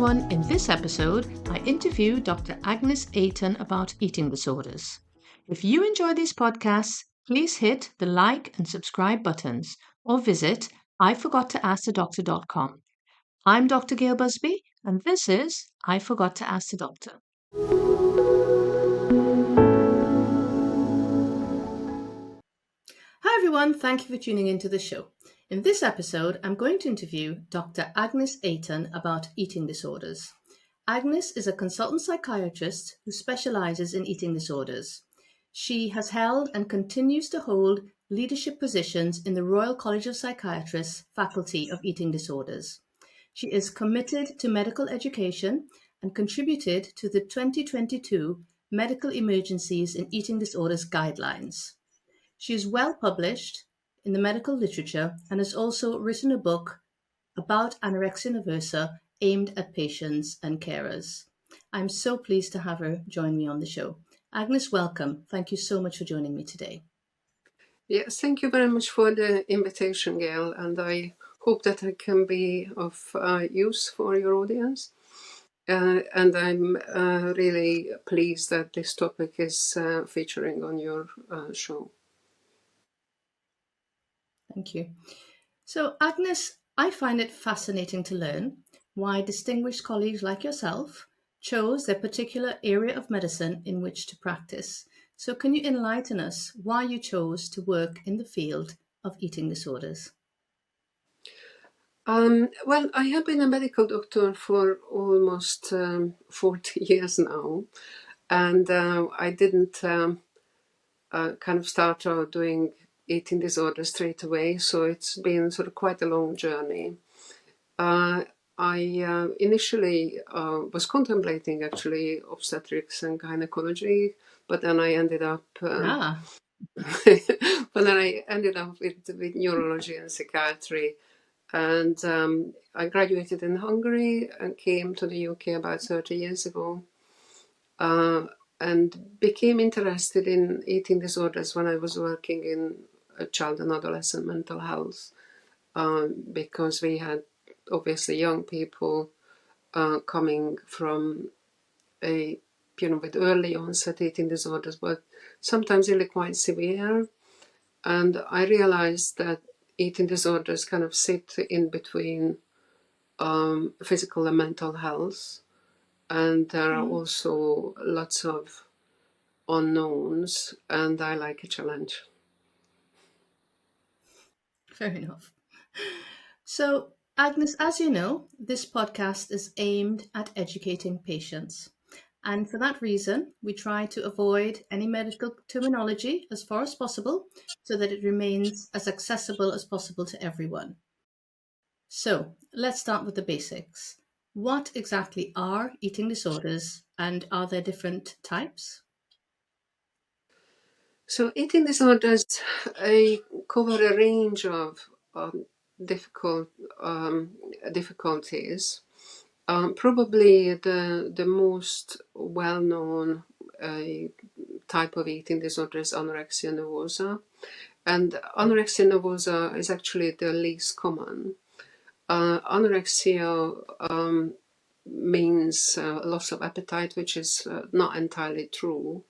everyone. In this episode, I interview Dr. Agnes Ayton about eating disorders. If you enjoy these podcasts, please hit the like and subscribe buttons or visit iforgottooaskthedoctor.com. I'm Dr. Gail Busby, and this is I Forgot to Ask the Doctor. Hi everyone, thank you for tuning into the show. In this episode, I'm going to interview Dr. Agnes Ayton about eating disorders. Agnes is a consultant psychiatrist who specializes in eating disorders. She has held and continues to hold leadership positions in the Royal College of Psychiatrists Faculty of Eating Disorders. She is committed to medical education and contributed to the 2022 Medical Emergencies in Eating Disorders Guidelines. She is well published in the medical literature and has also written a book about anorexia nervosa aimed at patients and carers. I'm so pleased to have her join me on the show. Agnes, welcome. Thank you so much for joining me today. Yes, thank you very much for the invitation, Gail, and I hope that I can be of use for your audience. And I'm really pleased that this topic is featuring on your show. Thank you. So, Agnes, I find it fascinating to learn why distinguished colleagues like yourself chose their particular area of medicine in which to practice. So, can you enlighten us why you chose to work in the field of eating disorders? Well, I have been a medical doctor for almost 40 years now, and I didn't kind of start out doing eating disorders straight away, so it's been sort of quite a long journey. I initially was contemplating actually obstetrics and gynecology, but then I ended up with neurology and psychiatry. And I graduated in Hungary and came to the UK about 30 years ago, and became interested in eating disorders when I was working in child and adolescent mental health, because we had obviously young people coming from with early onset eating disorders, but sometimes really quite severe. And I realized that eating disorders kind of sit in between physical and mental health, and there are also lots of unknowns, and I like a challenge. Fair enough. So, Agnes, as you know, this podcast is aimed at educating patients. And for that reason, we try to avoid any medical terminology as far as possible so that it remains as accessible as possible to everyone. So, let's start with the basics. What exactly are eating disorders, and are there different types? So eating disorders cover a range of difficulties. Probably the most well-known type of eating disorder is anorexia nervosa. And anorexia nervosa is actually the least common. Anorexia means loss of appetite, which is not entirely true,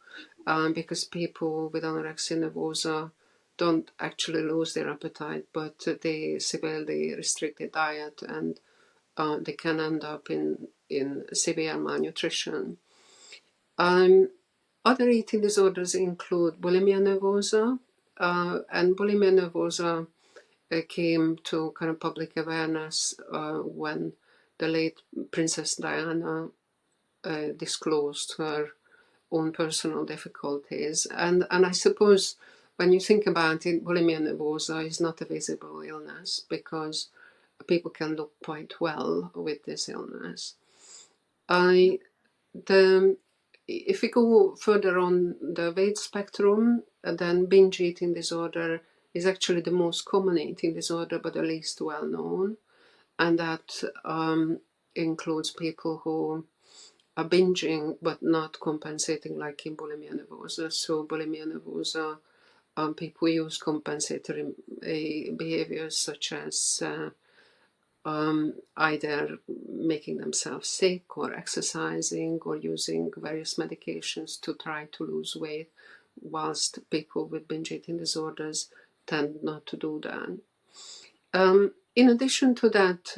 because people with anorexia nervosa don't actually lose their appetite, but they severely restrict their diet, and they can end up in severe malnutrition. Other eating disorders include bulimia nervosa, and bulimia nervosa came to kind of public awareness when the late Princess Diana disclosed her own personal difficulties. And I suppose when you think about it, bulimia nervosa is not a visible illness because people can look quite well with this illness. If we go further on the weight spectrum, then binge eating disorder is actually the most common eating disorder, but the least well known. And that includes people who are binging but not compensating, like in bulimia nervosa. So bulimia nervosa, people use compensatory behaviors such as either making themselves sick or exercising or using various medications to try to lose weight, whilst people with binge eating disorders tend not to do that. In addition to that,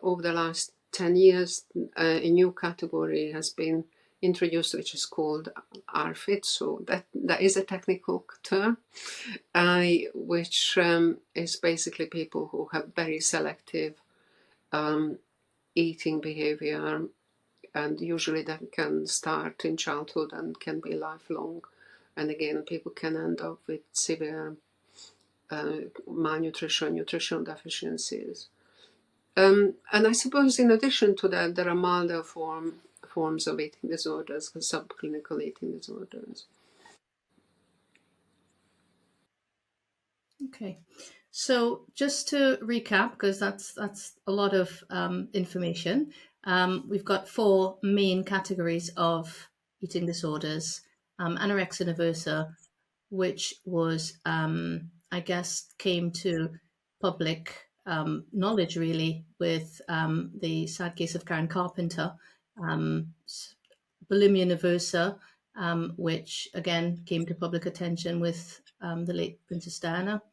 over the last 10 years, a new category has been introduced, which is called RFID. So that is a technical term, which is basically people who have very selective eating behavior, and usually that can start in childhood and can be lifelong. And again, people can end up with severe malnutrition, nutritional deficiencies. And I suppose in addition to that, there are milder forms of eating disorders, subclinical eating disorders. Okay, so just to recap, because that's a lot of information, we've got 4 main categories of eating disorders. Anorexia nervosa, which was, I guess, came to public knowledge really with the sad case of Karen Carpenter. Bulimia nervosa, which again came to public attention with the late Princess Diana,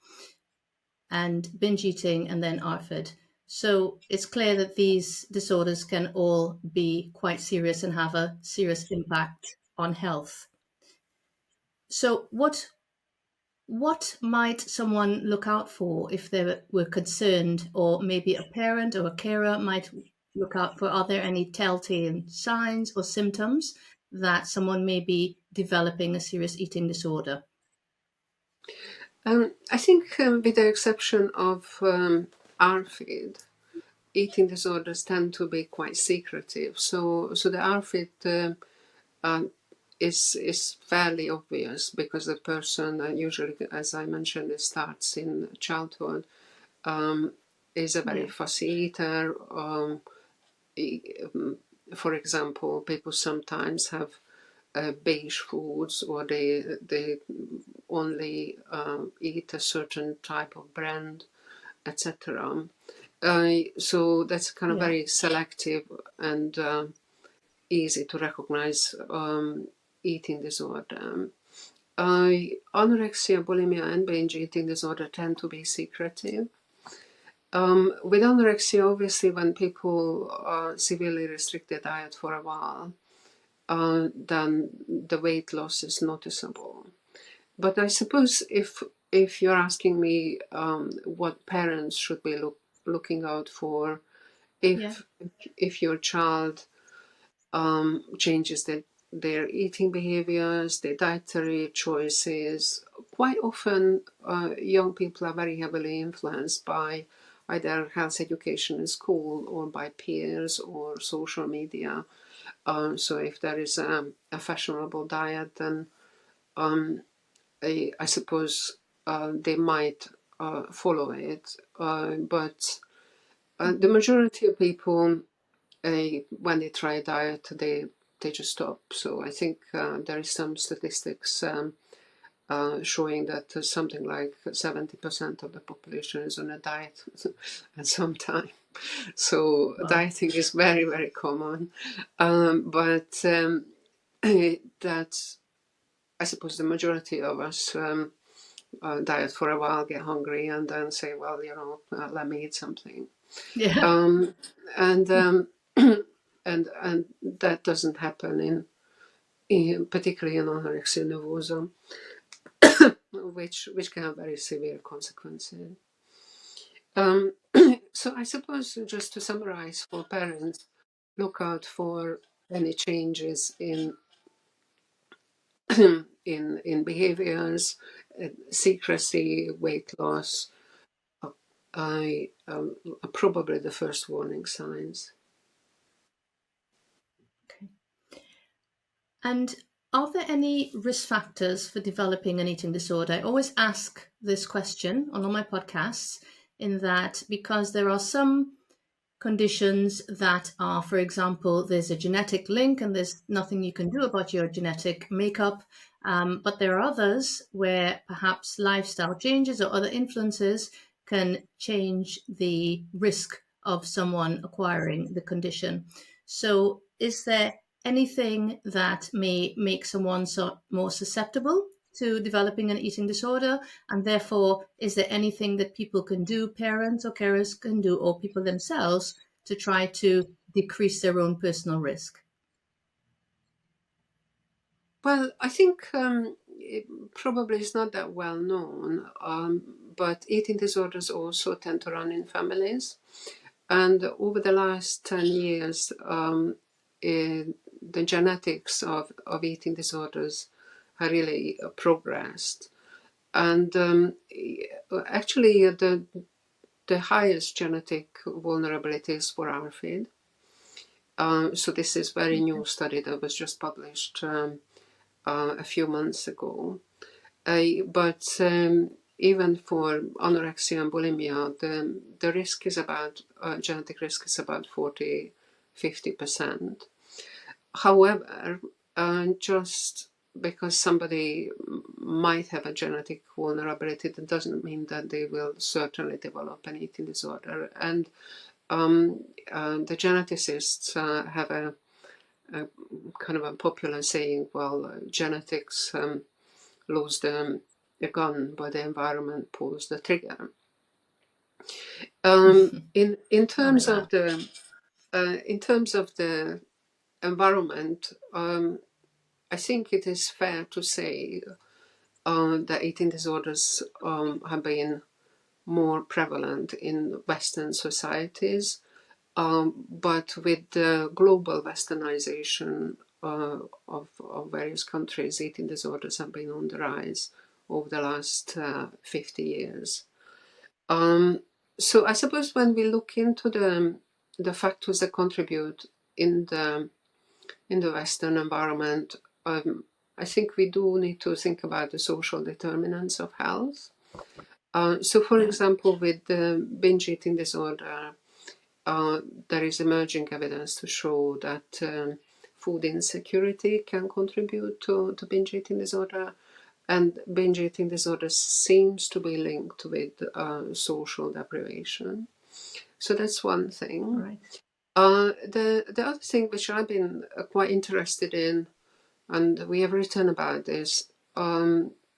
and binge eating, and then ARFID. So it's clear that these disorders can all be quite serious and have a serious impact on health. So what might someone look out for if they were concerned, or maybe a parent or a carer might look out for? Are there any telltale signs or symptoms that someone may be developing a serious eating disorder? I think with the exception of ARFID, eating disorders tend to be quite secretive. So the ARFID is fairly obvious because the person usually, as I mentioned, it starts in childhood, is a very fussy eater. For example, people sometimes have beige foods, or they only eat a certain type of brand, etc. So that's kind of very selective and easy to recognize eating disorder. Anorexia, bulimia, and binge eating disorder tend to be secretive. With anorexia, obviously, when people severely restrict their diet for a while, then the weight loss is noticeable. But I suppose if you're asking me what parents should be looking out for, if your child changes their eating behaviors, their dietary choices, quite often young people are very heavily influenced by either health education in school or by peers or social media. So if there is a fashionable diet, then I suppose they might follow it. But the majority of people, when they try a diet, they just stop. So I think there is some statistics showing that something like 70% of the population is on a diet at some time. So dieting is very, very common. But that's, I suppose, the majority of us diet for a while, get hungry, and then say, well, let me eat something. And and that doesn't happen in particularly in anorexia nervosa, which can have very severe consequences. So I suppose, just to summarize for parents, look out for any changes in in behaviors, secrecy, weight loss. Are probably the first warning signs. Okay. And are there any risk factors for developing an eating disorder? I always ask this question on all my podcasts, in that because there are some conditions that are, for example, there's a genetic link and there's nothing you can do about your genetic makeup. But there are others where perhaps lifestyle changes or other influences can change the risk of someone acquiring the condition. So, is there anything that may make someone more susceptible to developing an eating disorder? And therefore, is there anything that people can do, parents or carers can do, or people themselves, to try to decrease their own personal risk? Well, I think it probably is not that well known, but eating disorders also tend to run in families. And over the last 10 years, the genetics of eating disorders have really progressed. And actually, the highest genetic vulnerabilities for ARFID. So this is very new study that was just published a few months ago. But even for anorexia and bulimia, the risk is about, genetic risk is about 40–50%. However, just because somebody might have a genetic vulnerability, that doesn't mean that they will certainly develop an eating disorder. And the geneticists have a kind of a popular saying, well, genetics lose the gun, but the environment pulls the trigger. In terms of the environment, I think it is fair to say that eating disorders have been more prevalent in Western societies, but with the global westernization of various countries, eating disorders have been on the rise over the last 50 years. So I suppose when we look into the factors that contribute in the Western environment, I think we do need to think about the social determinants of health. So, for example, with the binge eating disorder, there is emerging evidence to show that food insecurity can contribute to binge eating disorder, and binge eating disorder seems to be linked with social deprivation. So that's one thing. Right. The other thing which I've been quite interested in, and we have written about this,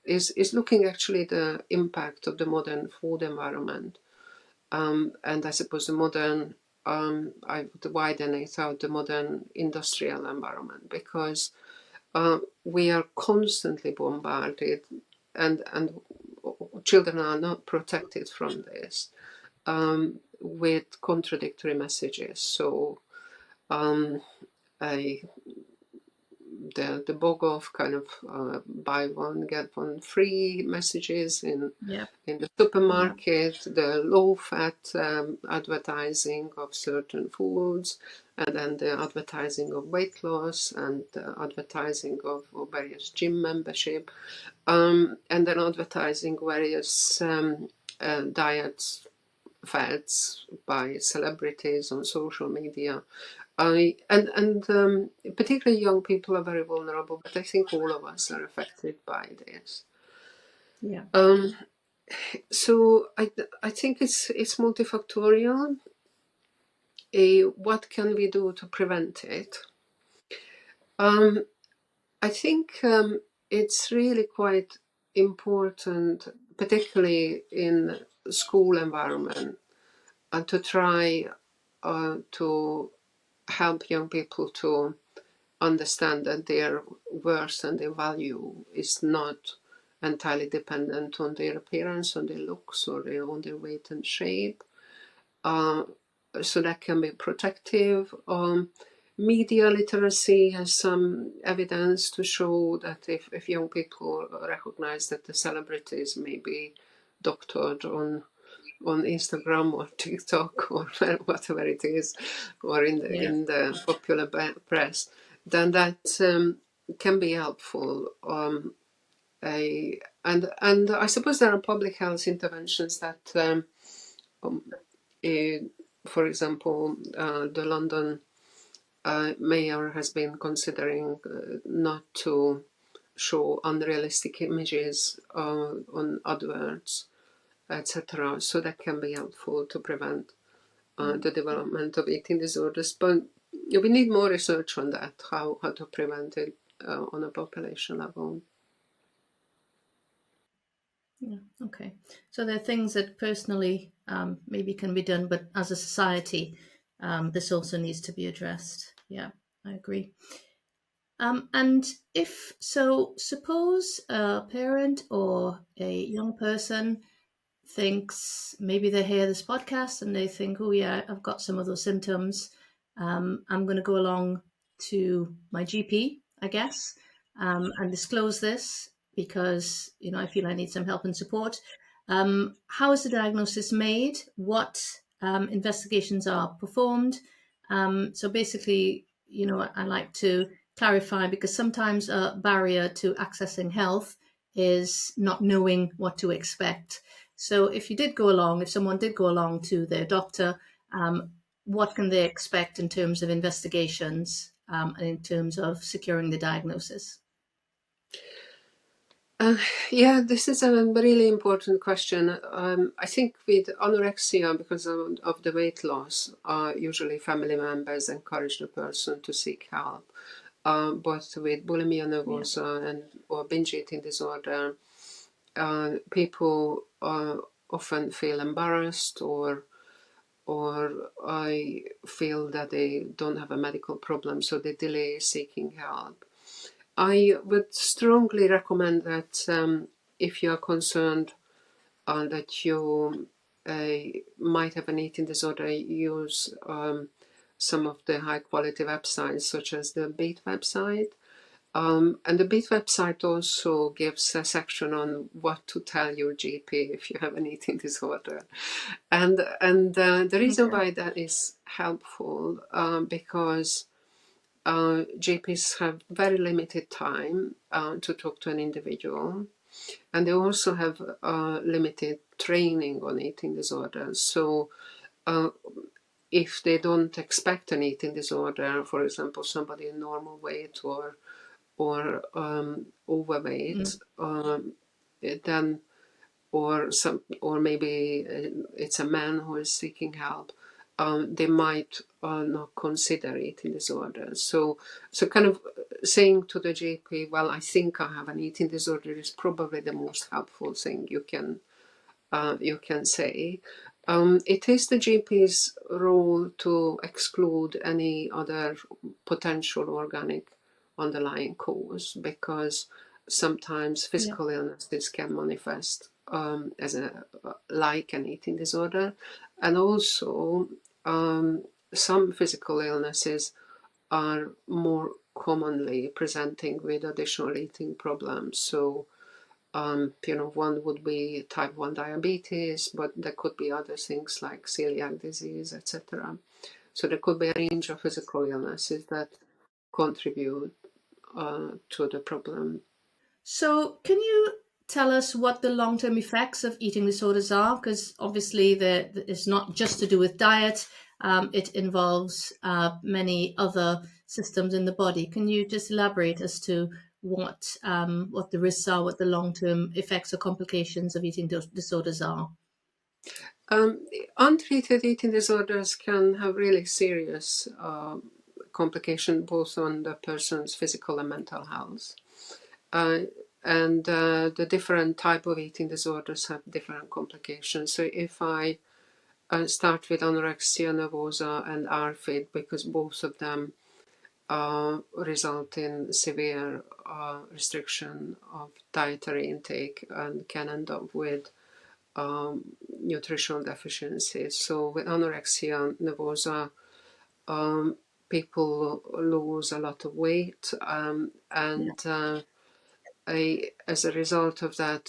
is looking actually the impact of the modern food environment. And I suppose the modern, I would widen it out, the modern industrial environment, because we are constantly bombarded, and children are not protected from this, with contradictory messages. So the Bogov kind of buy one get one free messages in the supermarket, the low-fat advertising of certain foods, and then the advertising of weight loss, and the advertising of various gym membership, and then advertising various diets, fads by celebrities on social media. Particularly young people are very vulnerable, but I think all of us are affected by this. Yeah. So I think it's multifactorial. What can we do to prevent it? I think it's really quite important, particularly in school environment, and to try to help young people to understand that their worth and their value is not entirely dependent on their appearance, on their looks, or on their weight and shape. So that can be protective. Media literacy has some evidence to show that if young people recognize that the celebrities may be doctored on Instagram or TikTok or whatever it is, or in the popular press, then that can be helpful. And I suppose there are public health interventions that, for example, the London mayor has been considering not to show unrealistic images on adverts, etc. So that can be helpful to prevent the development of eating disorders. But we need more research on that, how to prevent it on a population level. Yeah, okay. So there are things that personally maybe can be done, but as a society, this also needs to be addressed. Yeah, I agree. And if so, suppose a parent or a young person thinks maybe they hear this podcast and they think, oh, yeah, I've got some of those symptoms. I'm going to go along to my GP, I guess, and disclose this because, I feel I need some help and support. How is the diagnosis made? What investigations are performed? So basically, I like to clarify because sometimes a barrier to accessing health is not knowing what to expect. So if someone did go along to their doctor, what can they expect in terms of investigations and in terms of securing the diagnosis? Yeah, this is a really important question. I think with anorexia, because of the weight loss, usually family members encourage the person to seek help. But with bulimia nervosa and or binge eating disorder, people often feel embarrassed or I feel that they don't have a medical problem, so they delay seeking help. I would strongly recommend that if you are concerned that you might have an eating disorder, use some of the high quality websites such as the Beat website. And the Beat website also gives a section on what to tell your GP if you have an eating disorder. And the reason why that is helpful because GPs have very limited time to talk to an individual, and they also have limited training on eating disorders. So if they don't expect an eating disorder, for example, somebody in normal weight or overweight, then or maybe it's a man who is seeking help, they might not consider eating disorders. So kind of saying to the GP, well, I think I have an eating disorder, is probably the most helpful thing you can say. It is the GP's role to exclude any other potential organic underlying cause, because sometimes physical illnesses can manifest as like an eating disorder, and also some physical illnesses are more commonly presenting with additional eating problems. So one would be type 1 diabetes, but there could be other things like celiac disease, etc. So there could be a range of physical illnesses that contribute to the problem. So can you tell us what the long-term effects of eating disorders are? Because obviously it's not just to do with diet. It involves many other systems in the body. Can you just elaborate as to what the risks are, what the long-term effects or complications of eating disorders are? Untreated eating disorders can have really serious complications both on the person's physical and mental health. And the different type of eating disorders have different complications. So if I start with anorexia nervosa and ARFID, because both of them result in severe restriction of dietary intake and can end up with nutritional deficiencies. So with anorexia nervosa, people lose a lot of weight, and as a result of that,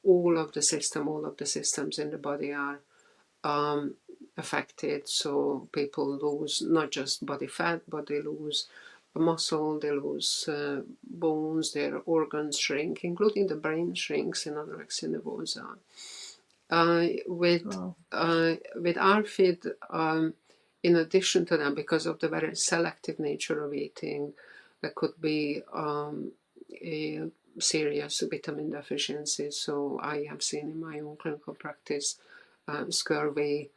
all of the systems in the body are affected. So people lose not just body fat, but they lose muscle, they lose bones, their organs shrink, including the brain shrinks in anorexia nervosa. With ARFID, in addition to that, because of the very selective nature of eating, there could be a serious vitamin deficiency. So I have seen in my own clinical practice scurvy,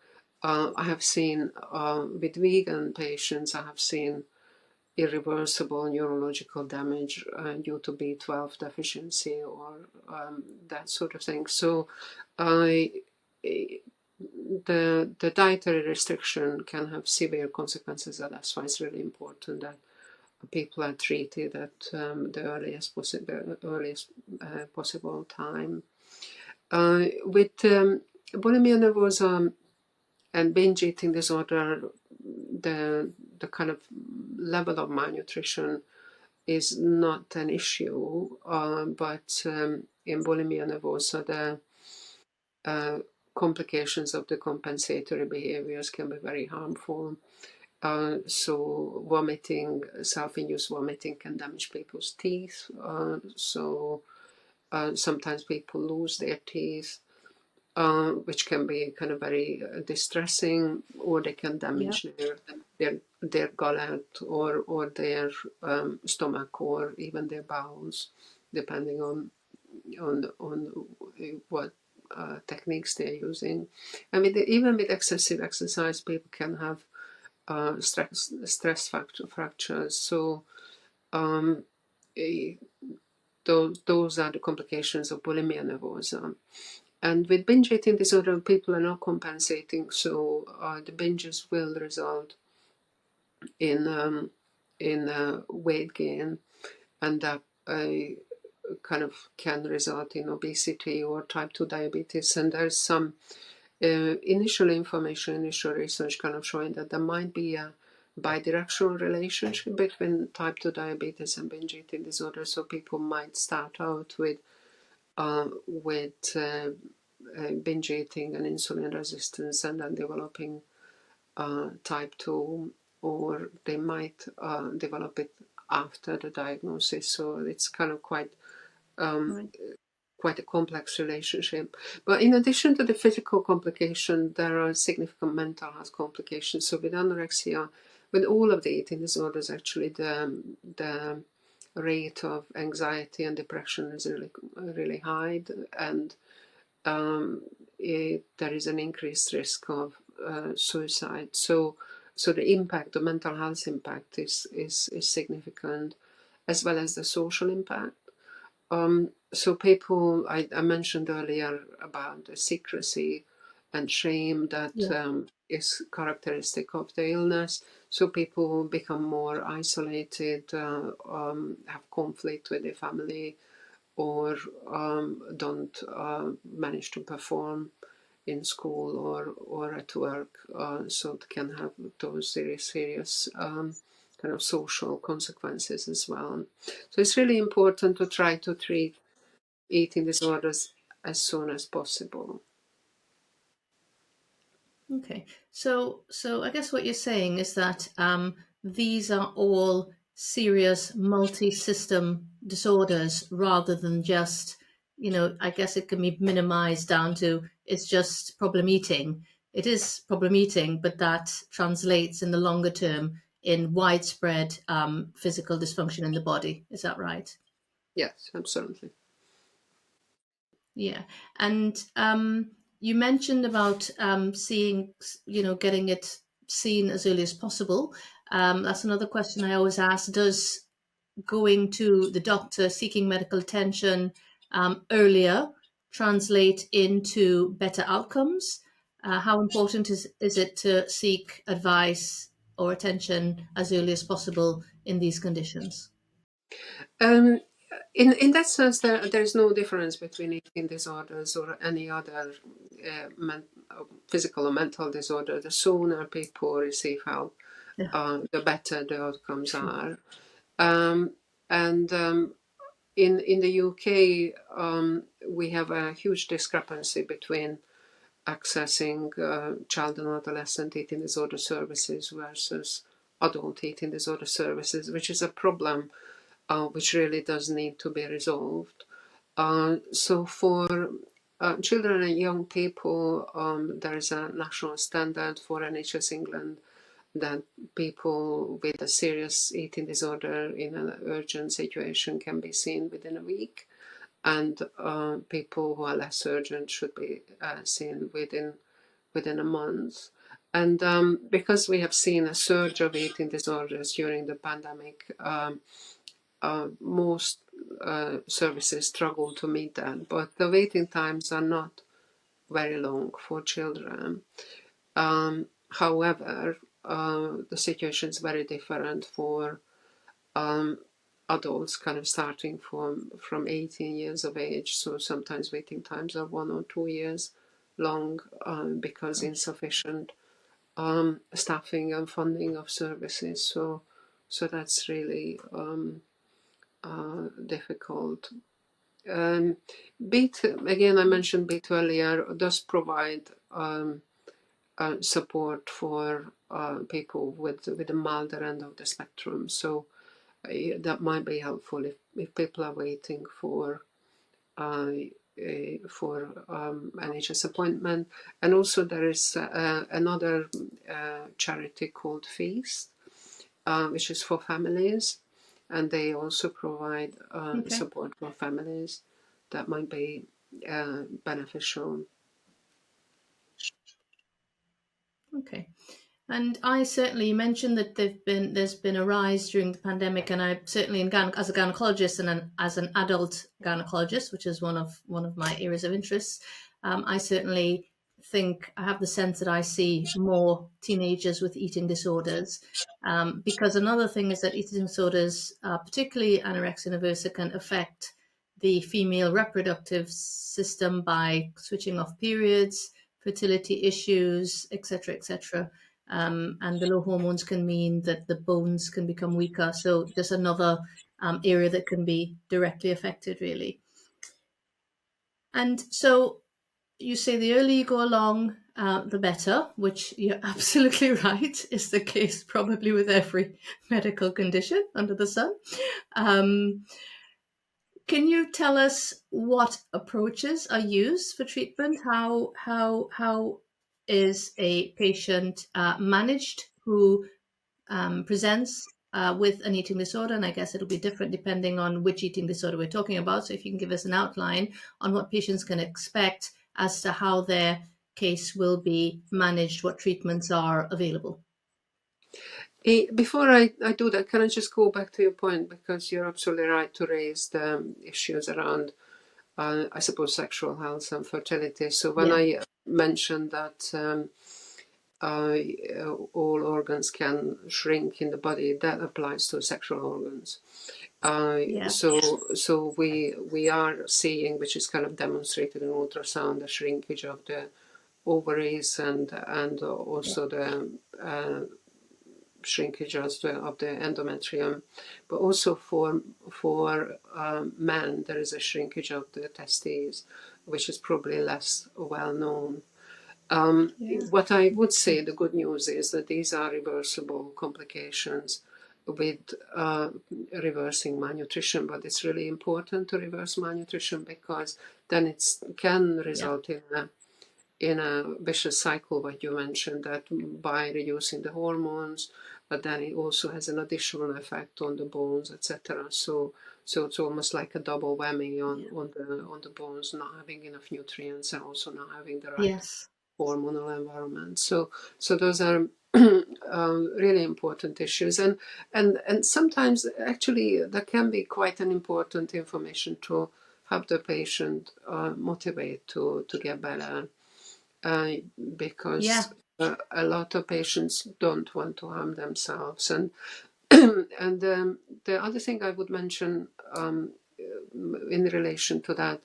I have seen with vegan patients, I have seen irreversible neurological damage due to B12 deficiency or that sort of thing. So I the dietary restriction can have severe consequences, and that's why it's really important that people are treated at the earliest possible time. With bulimia nervosa and binge eating disorder, the kind of level of malnutrition is not an issue, but in bulimia nervosa, the complications of the compensatory behaviors can be very harmful. So vomiting, self-induced vomiting can damage people's teeth. Sometimes people lose their teeth, which can be kind of very distressing, or they can Yeah. damage their gullet or their stomach or even their bowels, depending on what techniques they're using. And even with excessive exercise, people can have stress fractures. So eh, those are the complications of bulimia nervosa. And with binge eating disorder, people are not compensating, so the binges will result in weight gain, and that kind of can result in obesity or type 2 diabetes. And there's some initial information, initial research kind of showing that there might be a bidirectional relationship between type 2 diabetes and binge eating disorder. So people might start out with binge eating and insulin resistance and then developing type 2, or they might develop it after the diagnosis. So it's kind of quite Right. a complex relationship. But in addition to the physical complication, there are significant mental health complications. So with anorexia, with all of the eating disorders, actually, the rate of anxiety and depression is really high, and there is an increased risk of suicide. So the impact, the mental health impact, is significant, as well as the social impact. So people, I mentioned earlier about the secrecy and shame that Yeah. is characteristic of the illness. So people become more isolated, have conflict with their family, or don't manage to perform in school or at work. So it can have those serious kind of social consequences as well. So it's really important to try to treat eating disorders as soon as possible. Okay. So I guess what you're saying is that these are all serious multi-system disorders rather than just, I guess it can be minimized down to it's just problem eating. It is problem eating, but that translates in the longer term in widespread physical dysfunction in the body. Is that right? Yes, absolutely. Yeah, and you mentioned about seeing, getting it seen as early as possible. That's another question I always ask. Does going to the doctor, seeking medical attention earlier translate into better outcomes? How important is it to seek advice or attention as early as possible in these conditions? Um, in that sense, there's no difference between eating disorders or any other physical or mental disorder. The sooner people receive help, Yeah, the better the outcomes sure. are. And in the UK, we have a huge discrepancy between accessing child and adolescent eating disorder services versus adult eating disorder services, which is a problem which really does need to be resolved. So for children and young people, there is a national standard for NHS England that people with a serious eating disorder in an urgent situation can be seen within a week, and people who are less urgent should be seen within a month. And because we have seen a surge of eating disorders during the pandemic, most services struggle to meet that. But the waiting times are not very long for children. However, the situation is very different for adults, kind of starting from 18 years of age. So sometimes waiting times are 1 or 2 years long because Gosh. insufficient staffing and funding of services. So that's really difficult. BEAT, again, I mentioned BEAT earlier, does provide support for people with the milder end of the spectrum. So that might be helpful if people are waiting for NHS appointment. And also there is another charity called Feast, which is for families, and they also provide Okay. support for families that might be beneficial. Okay. And I certainly mentioned that there's been a rise during the pandemic, and I certainly, as a gynecologist and as an adult gynecologist, which is one of my areas of interest, I certainly think I have the sense that I see more teenagers with eating disorders, because another thing is that eating disorders, particularly anorexia nervosa, can affect the female reproductive system by switching off periods, fertility issues, etc., etc. And the low hormones can mean that the bones can become weaker. So just another area that can be directly affected, really. And so you say the earlier you go along, the better, which you're absolutely right, is the case probably with every medical condition under the sun. Um, can you tell us what approaches are used for treatment? How is a patient managed who presents with an eating disorder? And I guess it'll be different depending on which eating disorder we're talking about. So if you can give us an outline on what patients can expect as to how their case will be managed, what treatments are available. Before I do that, can I just go back to your point, because you're absolutely right to raise the issues around, I suppose, sexual health and fertility. So when Yeah. I mentioned that all organs can shrink in the body, that applies to sexual organs. Yeah. So we are seeing, which is kind of demonstrated in ultrasound, the shrinkage of the ovaries and also the shrinkage of the endometrium, but also for men there is a shrinkage of the testes, which is probably less well known. Yeah. What I would say, the good news is that these are reversible complications with reversing malnutrition, but it's really important to reverse malnutrition, because then it can Yeah. result in a vicious cycle, what you mentioned, that by reducing the hormones, but then it also has an additional effect on the bones, etc. So it's almost like a double whammy on the bones, not having enough nutrients and also not having the right Yes. hormonal environment. So those are really important issues, and sometimes actually that can be quite an important information to help the patient motivate to get better, Yeah. because a lot of patients don't want to harm themselves. And and the other thing I would mention in relation to that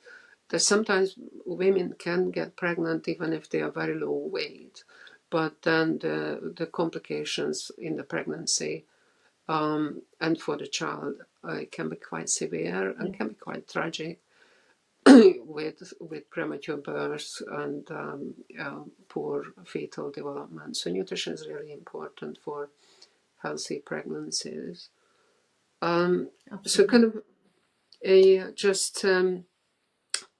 sometimes women can get pregnant even if they are very low weight, but then the complications in the pregnancy and for the child can be quite severe and can be quite tragic, with premature birth and poor fetal development. So nutrition is really important for healthy pregnancies. So Absolutely. kind of just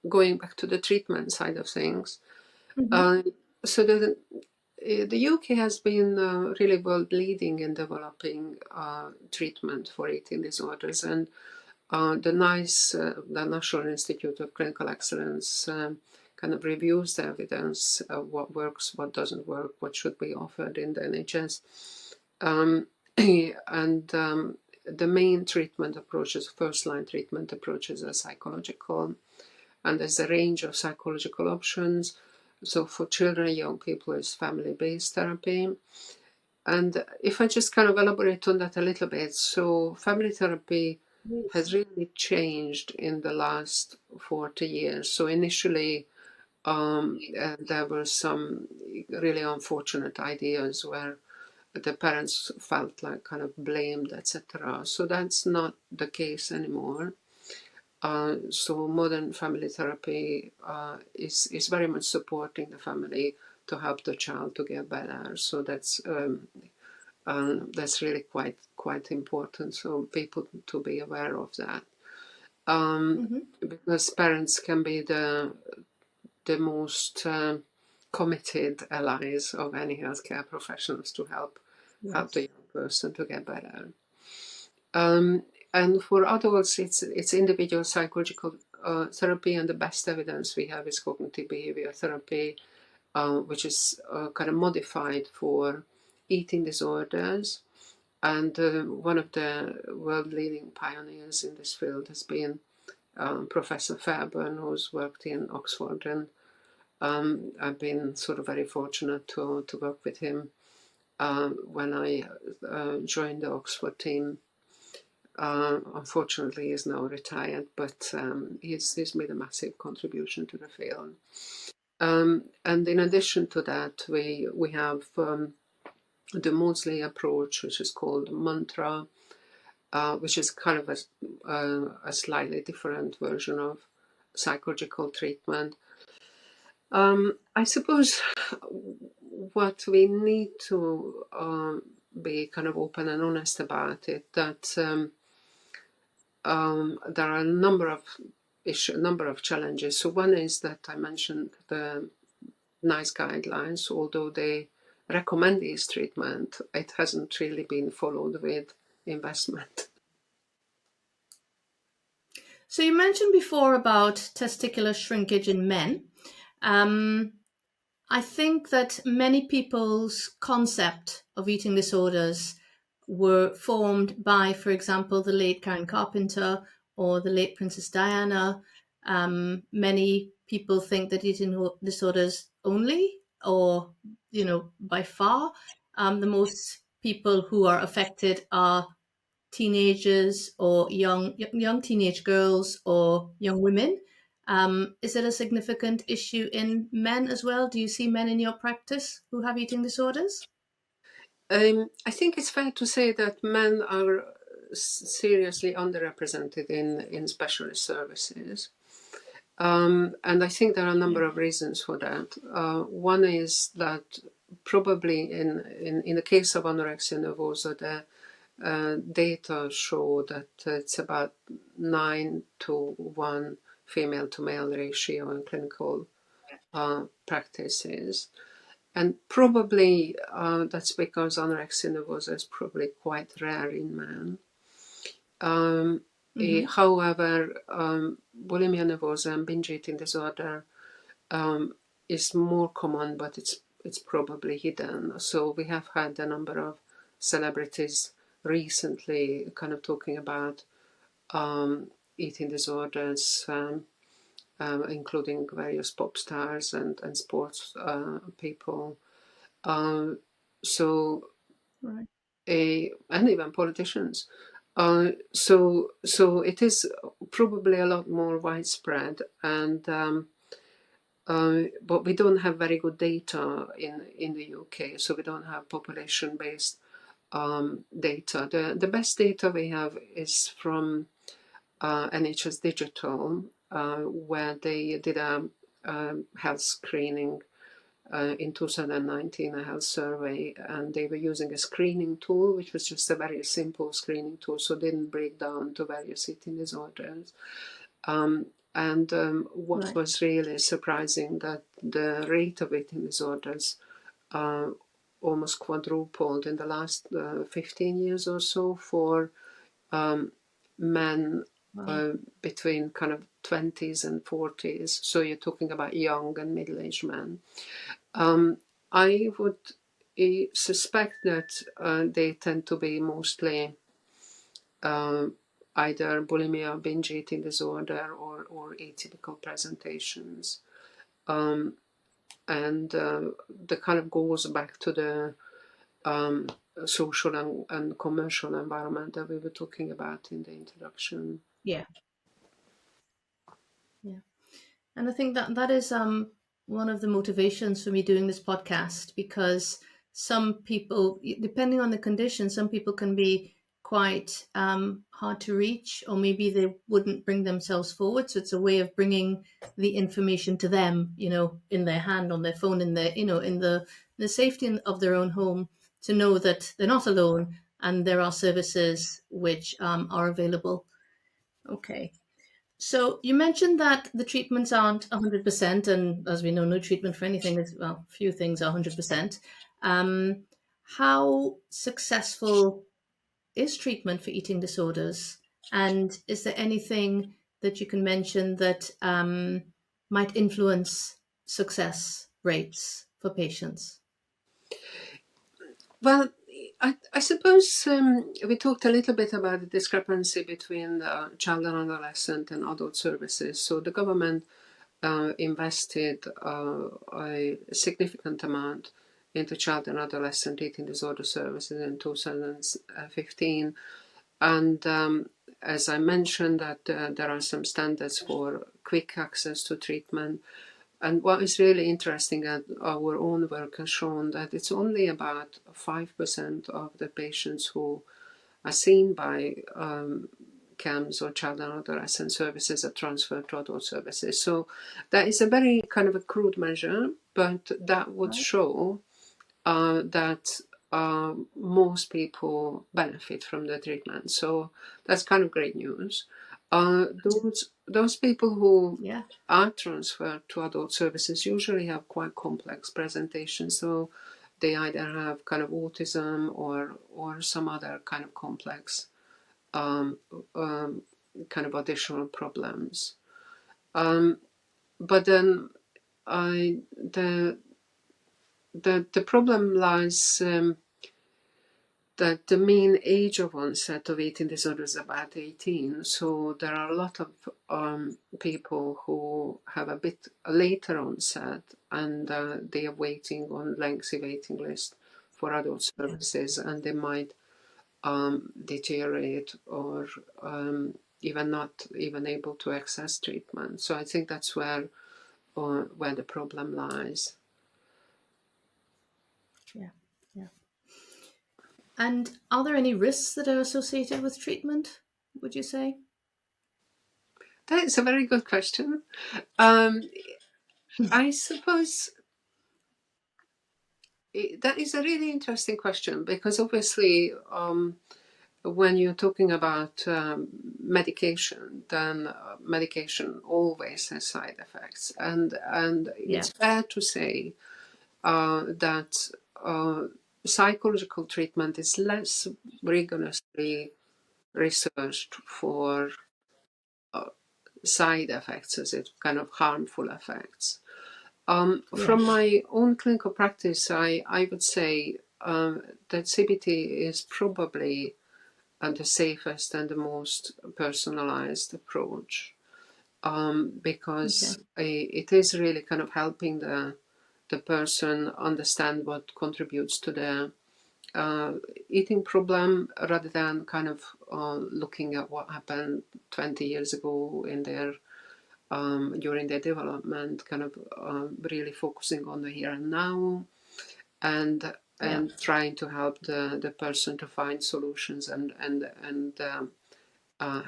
going back to the treatment side of things. Mm-hmm. So the UK has been really world leading in developing treatment for eating disorders, and the NICE, the National Institute of Clinical Excellence, kind of reviews the evidence, what works, what doesn't work, what should be offered in the NHS. And the main treatment approaches, first-line treatment approaches, are psychological, and there's a range of psychological options. So for children and young people, it's family-based therapy. And if I just kind of elaborate on that a little bit, so family therapy has really changed in the last 40 years. So initially, there were some really unfortunate ideas where the parents felt like kind of blamed, etc. So that's not the case anymore. So modern family therapy is very much supporting the family to help the child to get better. So that's really quite important. So people to be aware of that, because parents can be the most committed allies of any healthcare professionals to help the young person to get better. And for adults, it's individual psychological therapy, and the best evidence we have is cognitive behavior therapy, which is kind of modified for eating disorders. And one of the world-leading pioneers in this field has been Professor Fairbairn, who's worked in Oxford, and I've been sort of very fortunate to work with him when I joined the Oxford team. Unfortunately, he's now retired, but he's made a massive contribution to the field. And in addition to that, we have the Maudsley approach, which is called mantra, which is kind of a slightly different version of psychological treatment. I suppose what we need to be kind of open and honest about it, that there are a number of challenges. So one is that I mentioned the NICE guidelines, although they recommend this treatment, it hasn't really been followed with investment. So you mentioned before about testicular shrinkage in men. I think that many people's concept of eating disorders were formed by, for example, the late Karen Carpenter or the late Princess Diana. Many people think that eating disorders only, or, by far, the most people who are affected are teenagers or young teenage girls or young women. Is it a significant issue in men as well? Do you see men in your practice who have eating disorders? I think it's fair to say that men are seriously underrepresented in specialist services. And I think there are a number of reasons for that. One is that probably in the case of anorexia nervosa, the data show that it's about 9-to-1 female to male ratio in clinical practices. And probably that's because anorexia nervosa is probably quite rare in men. However, bulimia nervosa and binge eating disorder is more common, but it's probably hidden. So we have had a number of celebrities recently kind of talking about eating disorders, including various pop stars and sports people. So, Right. and even politicians. So it is probably a lot more widespread, and but we don't have very good data in the UK, so we don't have population-based data. The best data we have is from NHS Digital, where they did a health screening in 2019, a health survey, and they were using a screening tool, which was just a very simple screening tool, so didn't break down to various eating disorders. What was really surprising, that the rate of eating disorders almost quadrupled in the last 15 years or so for men Wow. between kind of 20s and 40s. So you're talking about young and middle-aged men. I would suspect that they tend to be mostly either bulimia, binge eating disorder, or atypical presentations. And that kind of goes back to the social and commercial environment that we were talking about in the introduction. Yeah. Yeah. And I think that that is one of the motivations for me doing this podcast, because some people, depending on the condition, some people can be quite hard to reach, or maybe they wouldn't bring themselves forward. So it's a way of bringing the information to them, in their hand, on their phone, in their, in the safety of their own home, to know that they're not alone and there are services which are available. Okay. So you mentioned that the treatments aren't 100%, and as we know, no treatment for anything is, well, few things are 100%. Um, how successful is treatment for eating disorders? And is there anything that you can mention that might influence success rates for patients? Well, I suppose we talked a little bit about the discrepancy between child and adolescent and adult services. So the government invested a significant amount into child and adolescent eating disorder services in 2015. And as I mentioned, that there are some standards for quick access to treatment. And what is really interesting, that our own work has shown that it's only about 5% of the patients who are seen by CAMS or child and adolescent services are transferred to adult services. So that is a very kind of a crude measure, but that would Right. show that most people benefit from the treatment. So that's kind of great news. Those people who Yeah. are transferred to adult services usually have quite complex presentations. So they either have kind of autism or some other kind of complex kind of additional problems. But then the problem lies that the mean age of onset of eating disorder is about 18. So there are a lot of people who have a bit later onset, and they are waiting on lengthy waiting list for adult services, and they might deteriorate or even not even able to access treatment. So I think that's where the problem lies. Yeah. Yeah. And are there any risks that are associated with treatment, would you say? That is a very good question. Um, I suppose that is a really interesting question, because obviously when you're talking about medication, then medication always has side effects, and Yeah. it's fair to say that psychological treatment is less rigorously researched for side effects, as it kind of harmful effects. Yeah. From my own clinical practice, I would say that CBT is probably the safest and the most personalized approach, Okay. because it is really kind of helping the person understand what contributes to their eating problem, rather than kind of looking at what happened 20 years ago in their during their development, kind of really focusing on the here and now, and Yeah. trying to help the person to find solutions and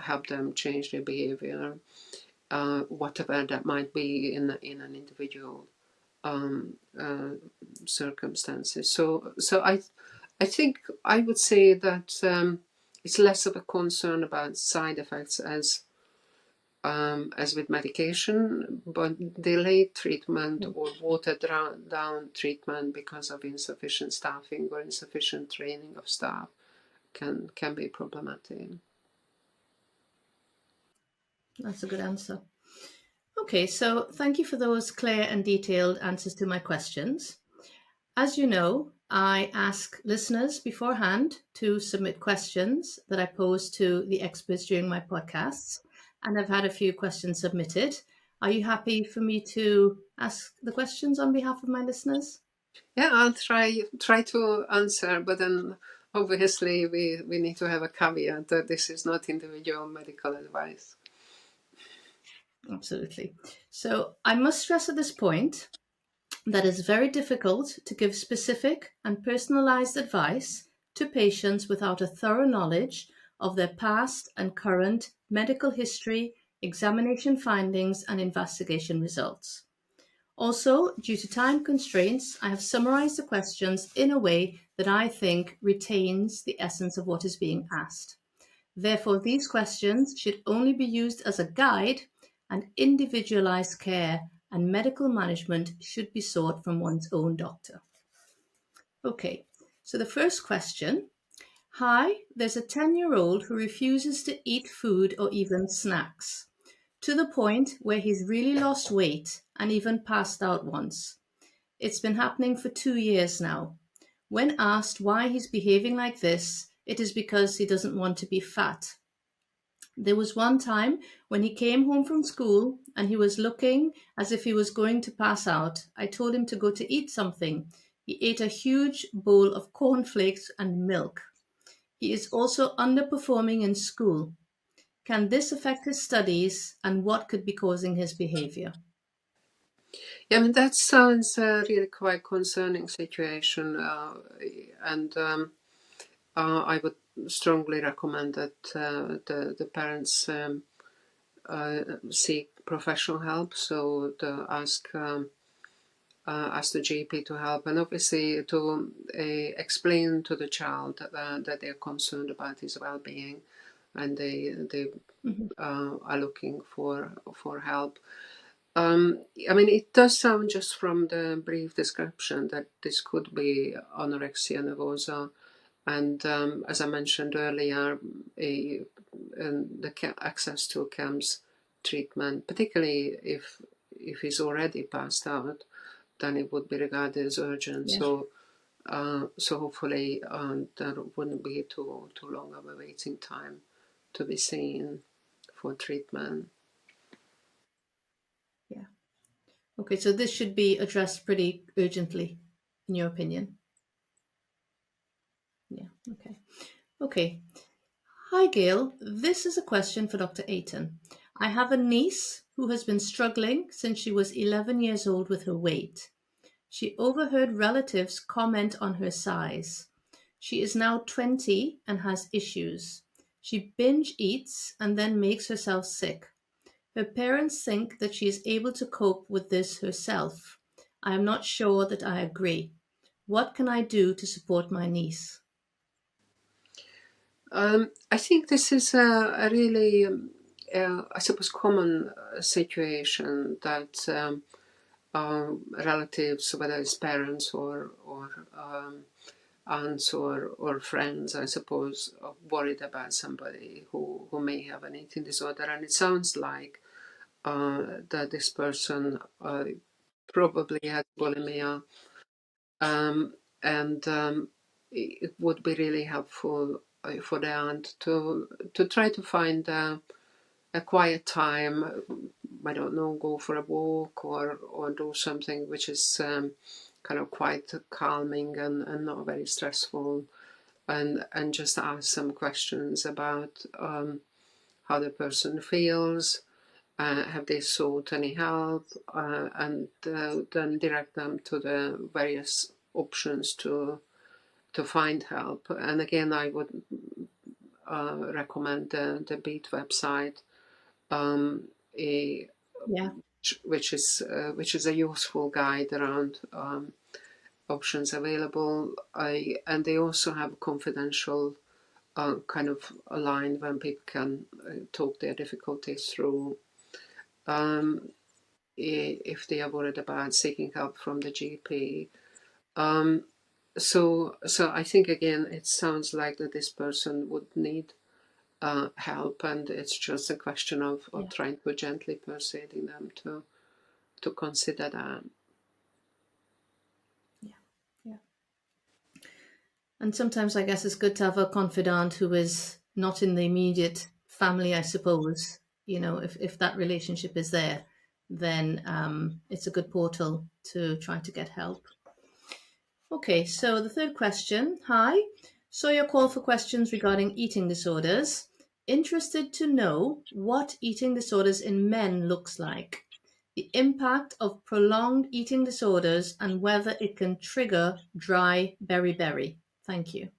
help them change their behavior, whatever that might be in an individual um, uh, circumstances. So I think I would say that it's less of a concern about side effects as with medication, but delayed treatment or watered down treatment because of insufficient staffing or insufficient training of staff can be problematic. That's a good answer. Okay, so thank you for those clear and detailed answers to my questions. As you know, I ask listeners beforehand to submit questions that I pose to the experts during my podcasts, and I've had a few questions submitted. Are you happy for me to ask the questions on behalf of my listeners? Yeah, I'll try to answer, but then obviously we need to have a caveat that this is not individual medical advice. Absolutely. So I must stress at this point that it's very difficult to give specific and personalized advice to patients without a thorough knowledge of their past and current medical history, examination findings, and investigation results. Also, due to time constraints, I have summarized the questions in a way that I think retains the essence of what is being asked. Therefore, these questions should only be used as a guide, and individualized care and medical management should be sought from one's own doctor. Okay, so the first question. Hi, there's a 10-year-old who refuses to eat food or even snacks, to the point where he's really lost weight and even passed out once. It's been happening for 2 years now. When asked why he's behaving like this, it is because he doesn't want to be fat. There was one time when he came home from school and he was looking as if he was going to pass out. I told him to go to eat something. He ate a huge bowl of cornflakes and milk. He is also underperforming in school. Can this affect his studies, and what could be causing his behavior? Yeah, I mean that sounds really quite concerning situation, and I would strongly recommend that the parents seek professional help. So to ask the GP to help, and obviously to explain to the child that they're concerned about his well-being, and they Mhm. are looking for help. I mean, it does sound just from the brief description that this could be anorexia nervosa, and as I mentioned earlier, the access to CAMS treatment, particularly if he's already passed out, then it would be regarded as urgent. Yeah, So hopefully there wouldn't be too long of a waiting time to be seen for treatment. yeah. Okay, so this should be addressed pretty urgently, in your opinion. Yeah, okay. Okay. Hi, Gail. This is a question for Dr. Aiton. I have a niece who has been struggling since she was 11 years old with her weight. She overheard relatives comment on her size. She is now 20 and has issues. She binge eats and then makes herself sick. Her parents think that she is able to cope with this herself. I am not sure that I agree. What can I do to support my niece? I think this is a really, I suppose, common situation that relatives, whether it's parents or aunts or friends, I suppose, are worried about somebody who may have an eating disorder. And it sounds like that this person probably had bulimia, and it would be really helpful for the aunt to try to find a quiet time. I don't know, go for a walk or do something which is kind of quite calming and not very stressful, and just ask some questions about how the person feels. Have they sought any help, and then direct them to the various options to find help. And again, I would recommend the Beat website, a, Yeah, which is a useful guide around options available. And they also have confidential kind of a line when people can talk their difficulties through. Um, if they are worried about seeking help from the GP. So I think again, it sounds like that this person would need help, and it's just a question of trying to gently persuading them to consider that. Yeah. And sometimes I guess it's good to have a confidant who is not in the immediate family, I suppose. If that relationship is there, then it's a good portal to try to get help. Okay, so the third question. Hi, saw your call for questions regarding eating disorders. Interested to know what eating disorders in men looks like, the impact of prolonged eating disorders, and whether it can trigger dry beriberi. Thank you.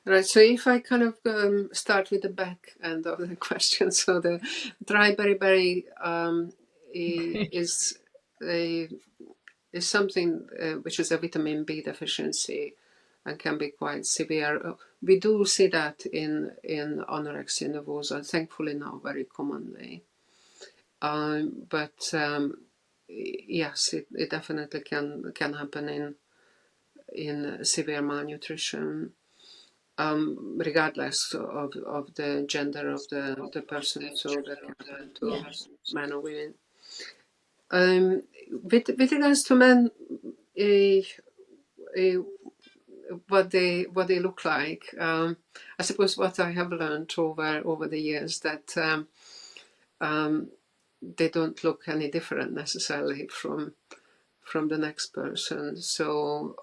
Right, so if I kind of start with the back end of the question, so the dry beriberi is something which is a vitamin B deficiency and can be quite severe. We do see that in anorexia nervosa, thankfully now very commonly. But yes, it definitely can happen in severe malnutrition. Regardless of the gender of the person, so that can happen to men or women. With regards to men, what they look like, I suppose what I have learned over the years that they don't look any different necessarily from the next person. So,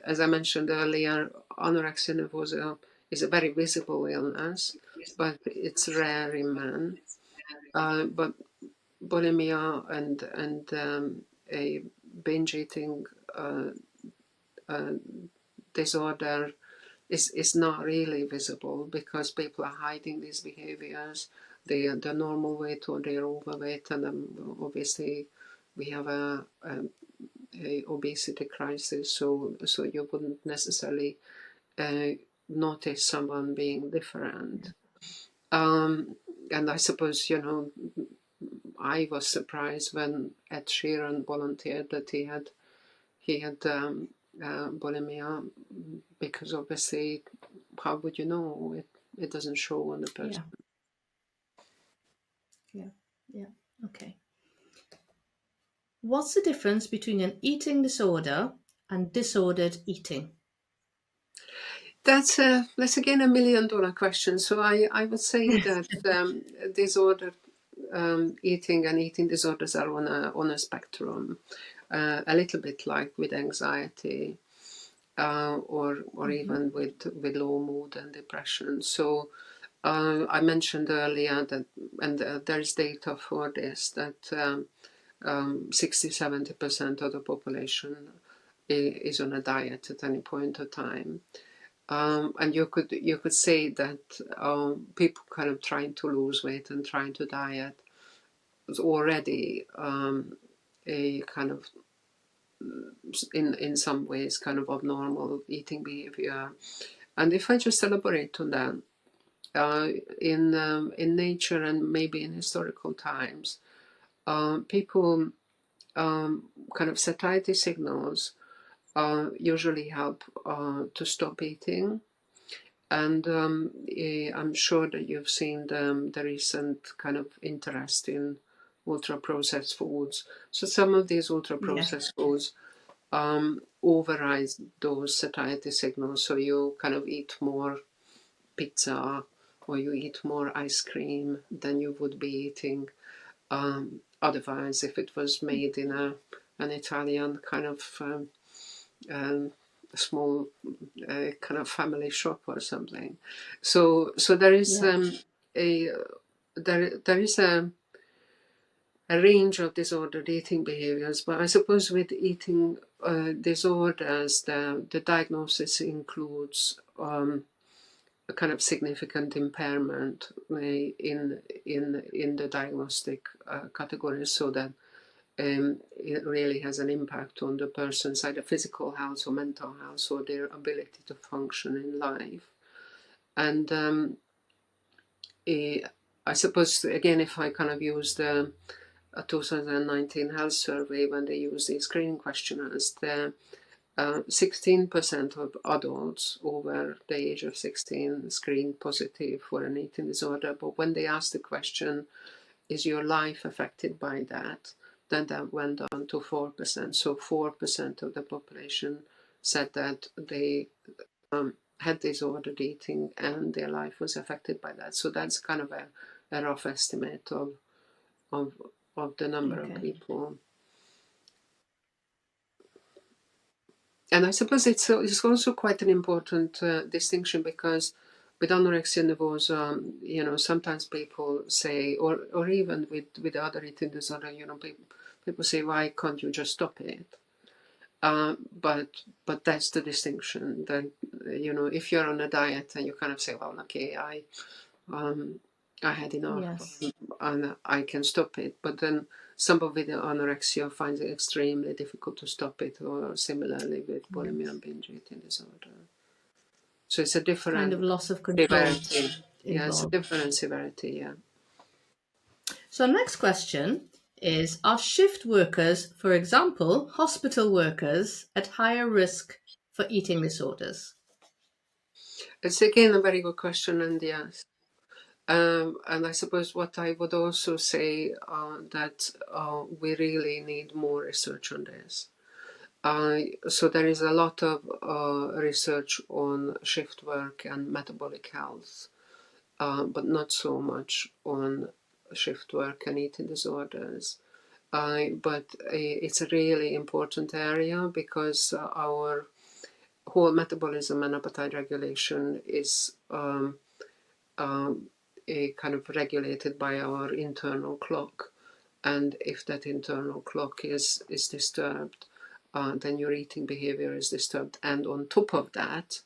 as I mentioned earlier, anorexia nervosa is a very visible illness, but it's rare in men. But bulimia and a binge eating disorder is not really visible because people are hiding these behaviors. They are the normal weight or they're overweight, and obviously we have a obesity crisis, so you wouldn't necessarily notice someone being different. And I suppose, I was surprised when Ed Sheeran volunteered that he had bulimia, because obviously, how would you know? It doesn't show on the person. Yeah. Okay. What's the difference between an eating disorder and disordered eating? That's again $1 million question. So I would say that disordered eating and eating disorders are on a spectrum, a little bit like with anxiety, or even with low mood and depression. So I mentioned earlier that, and there is data for this, that 60-70% of the population is on a diet at any point of time. And you could say that people kind of trying to lose weight and trying to diet was already a kind of, in some ways, kind of abnormal eating behavior. And if I just elaborate on that, in nature and maybe in historical times, people kind of satiety signals usually help to stop eating. And I'm sure that you've seen the recent kind of interest in ultra-processed foods. So some of these ultra-processed foods override those satiety signals. So you kind of eat more pizza or you eat more ice cream than you would be eating otherwise if it was made in an Italian kind of small kind of family shop or something. So there is there is a range of disordered eating behaviors, but I suppose with eating disorders, the diagnosis includes a kind of significant impairment in the diagnostic category, so that it really has an impact on the person's either physical health or mental health or their ability to function in life. And I suppose, again, if I kind of use the 2019 health survey, when they use these screening questionnaires, 16% of adults over the age of 16 screened positive for an eating disorder. But when they asked the question, is your life affected by that? Then that went down to 4%. So 4% of the population said that they had disordered eating and their life was affected by that. So that's kind of a rough estimate of, of the number of people. And I suppose it's also quite an important distinction, because with anorexia nervosa, sometimes people say, or even with other eating disorder, people say, why can't you just stop it? But that's the distinction. That if you're on a diet and you kind of say, well, okay, I had enough, and I can stop it. But then somebody with anorexia finds it extremely difficult to stop it, or similarly with bulimia and binge eating disorder. So it's a different kind of loss of control severity. Yeah, it's a different severity. Yeah. So next question is, are shift workers, for example, hospital workers, at higher risk for eating disorders? It's again a very good question, and yes. And I suppose what I would also say that we really need more research on this. So there is a lot of research on shift work and metabolic health, but not so much on shift work and eating disorders. But it's a really important area, because our whole metabolism and appetite regulation is kind of regulated by our internal clock. And if that internal clock is disturbed, then your eating behavior is disturbed. And on top of that,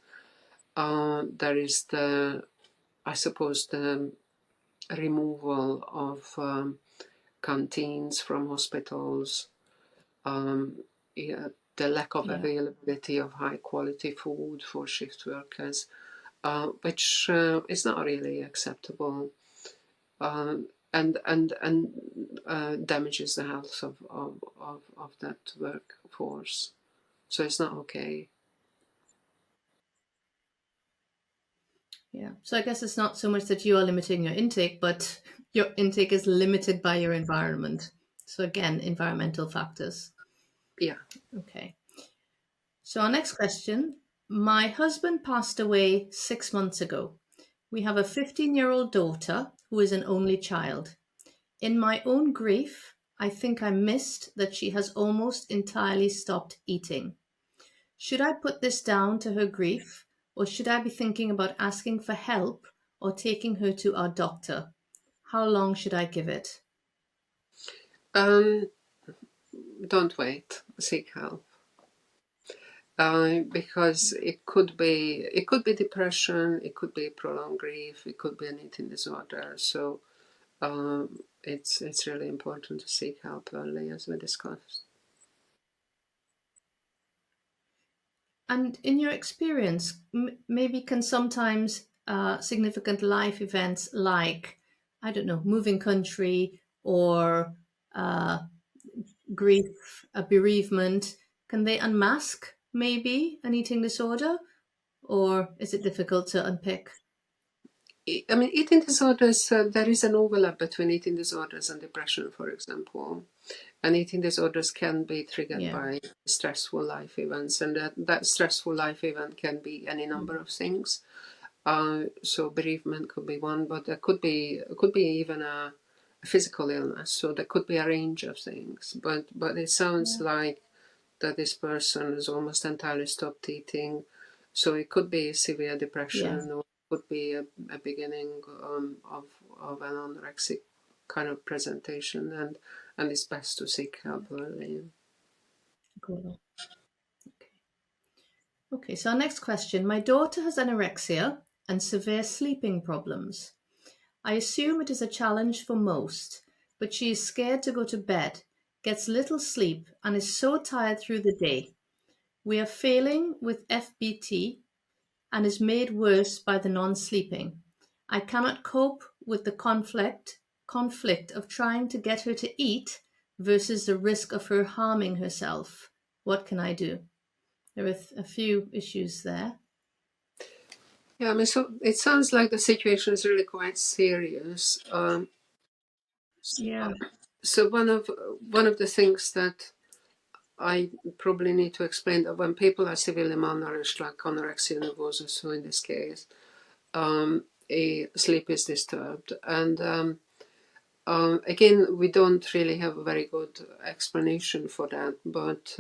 there is the removal of canteens from hospitals, the lack of availability of high quality food for shift workers, which is not really acceptable, and damages the health of that workforce. So it's not okay. Yeah. So I guess it's not so much that you are limiting your intake, but your intake is limited by your environment. So again, environmental factors. Yeah. Okay. So our next question. My husband passed away 6 months ago. We have a 15-year-old daughter who is an only child. In my own grief, I think I missed that she has almost entirely stopped eating. Should I put this down to her grief, or should I be thinking about asking for help or taking her to our doctor? How long should I give it? Don't wait. Seek help. Because it could be depression, it could be prolonged grief, it could be an eating disorder. So it's really important to seek help early, as we discussed. And in your experience, maybe can sometimes significant life events like, I don't know, moving country or grief, a bereavement, can they unmask maybe an eating disorder? Or is it difficult to unpick? I mean, eating disorders, there is an overlap between eating disorders and depression, for example. And eating disorders can be triggered by stressful life events, and that stressful life event can be any number of things. So bereavement could be one, but there could be even a physical illness. So there could be a range of things. But it sounds like that this person has almost entirely stopped eating. So it could be severe depression, or it could be a beginning of an anorexic kind of presentation, and it's best to seek help early. Cool. Okay, so our next question. My daughter has anorexia and severe sleeping problems. I assume it is a challenge for most, but she is scared to go to bed, gets little sleep, and is so tired through the day. We are failing with FBT and is made worse by the non-sleeping. I cannot cope with the conflict of trying to get her to eat versus the risk of her harming herself. What can I do? there are a few issues there. Yeah, I mean, so it sounds like the situation is really quite serious. Yeah. So one of the things that I probably need to explain, that when people are severely malnourished, like anorexia nervosa, so in this case, sleep is disturbed, and again, we don't really have a very good explanation for that, but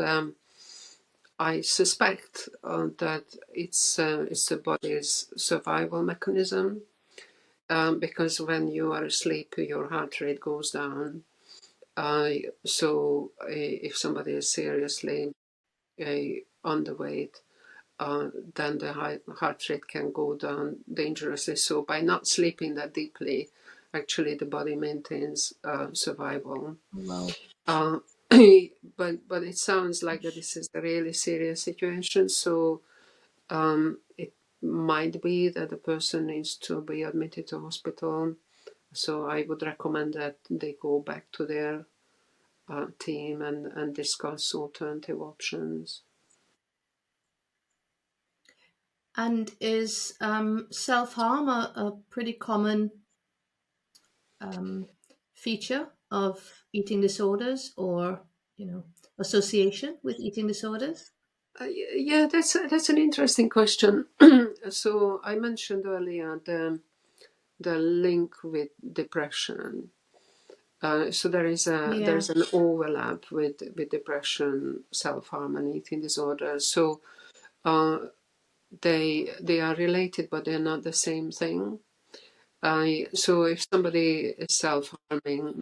I suspect that it's the body's survival mechanism, because when you are asleep, your heart rate goes down. If somebody is seriously underweight, then the heart rate can go down dangerously. So by not sleeping that deeply, actually the body maintains survival. Wow. Uh, but it sounds like that this is a really serious situation. So it might be that the person needs to be admitted to hospital. So I would recommend that they go back to their team and discuss alternative options. And is self-harm a pretty common feature of eating disorders, or association with eating disorders? Yeah, that's an interesting question. So I mentioned earlier the link with depression. So Yeah. there's an overlap with depression, self harm, and eating disorders. So uh, they are related, but they're not the same thing. So if somebody is self harming,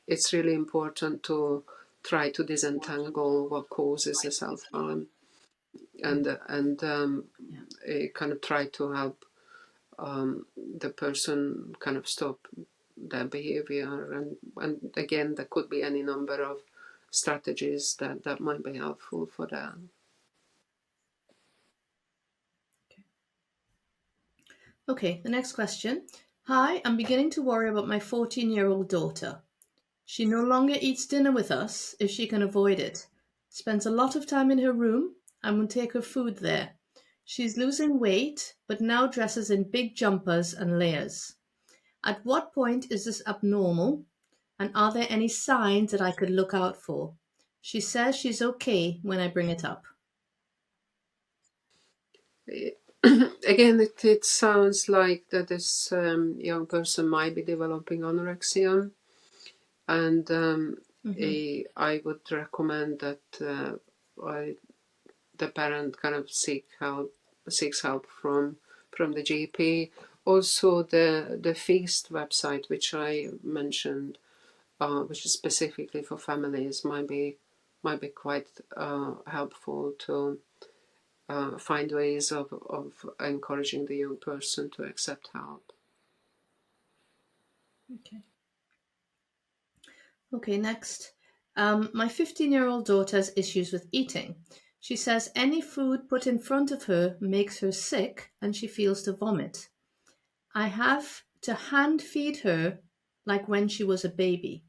it's really important to try to disentangle what causes the self harm, and kind of try to help the person kind of stop their behavior. And again, there could be any number of strategies that might be helpful for that. Okay, the next question. Hi, I'm beginning to worry about my 14-year-old daughter. She no longer eats dinner with us if she can avoid it. Spends a lot of time in her room and will take her food there. She's losing weight, but now dresses in big jumpers and layers. At what point is this abnormal? And are there any signs that I could look out for? She says she's okay when I bring it up. Again, it sounds like that this young person might be developing anorexia, and I would recommend that the parent kind of seeks help from the GP. Also, the Feast website, which I mentioned, which is specifically for families, might be quite helpful to find ways of encouraging the young person to accept help. Okay. Okay, next. My 15-year-old daughter has issues with eating. She says any food put in front of her makes her sick and she feels to vomit. I have to hand feed her like when she was a baby.